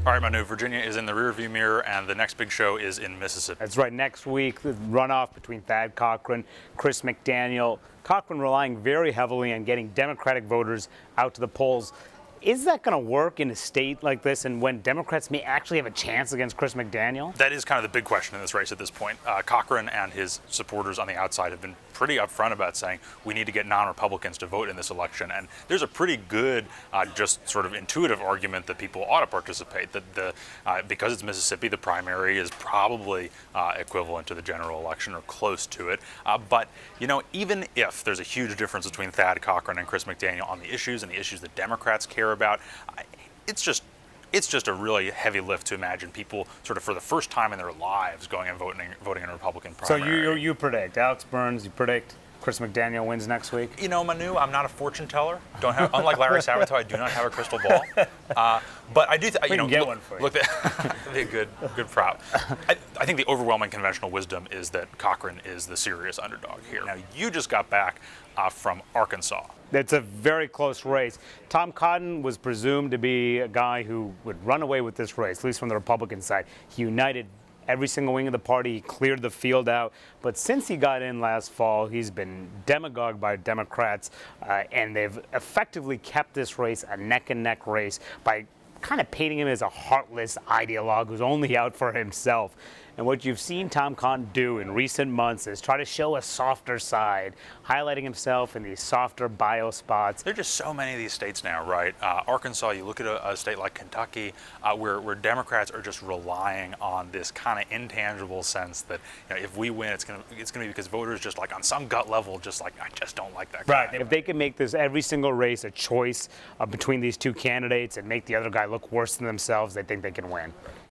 All right, Manu, Virginia is in the rearview mirror, and the next big show is in Mississippi. That's right. Next week, the runoff between Thad Cochran, Chris McDaniel. Cochran relying very heavily on getting Democratic voters out to the polls. Is that going to work in a state like this, and when Democrats may actually have a chance against Chris McDaniel? That is kind of the big question in this race at this point. Cochran and his supporters on the outside have been pretty upfront about saying we need to get non-Republicans to vote in this election. And there's a pretty good, just sort of intuitive argument that people ought to participate, that because it's Mississippi, the primary is probably equivalent to the general election or close to it. But, you know, even if there's a huge difference between Thad Cochran and Chris McDaniel on the issues and the issues that Democrats care about, it's just a really heavy lift to imagine people sort of for the first time in their lives going and voting in a Republican primary. So you predict, Alex Burns, you predict Chris McDaniel wins next week? You know, Manu, I'm not a forthune teller. Unlike Larry Sabato, I do not have a crystal ball. But I do. We can get one for you. That'd be a good prop. I think the overwhelming conventional wisdom is that Cochran is the serious underdog here. Now, you just got back from Arkansas. It's a very close race. Tom Cotton was presumed to be a guy who would run away with this race, at least from the Republican side. He united every single wing of the party. He cleared the field out. But since he got in last fall, he's been demagogued by Democrats, and they've effectively kept this race a neck-and-neck race by kind of painting him as a heartless ideologue who's only out for himself. And what you've seen Tom Cotton do in recent months is try to show a softer side, highlighting himself in these softer bio spots. There are just so many of these states now, right? Arkansas, you look at a state like Kentucky, where Democrats are just relying on this kind of intangible sense that, you know, if we win, it's gonna be because voters just like on some gut level, just like, I just don't like that guy. Right. If they can make this every single race a choice between these two candidates and make the other guy look worse than themselves, they think they can win.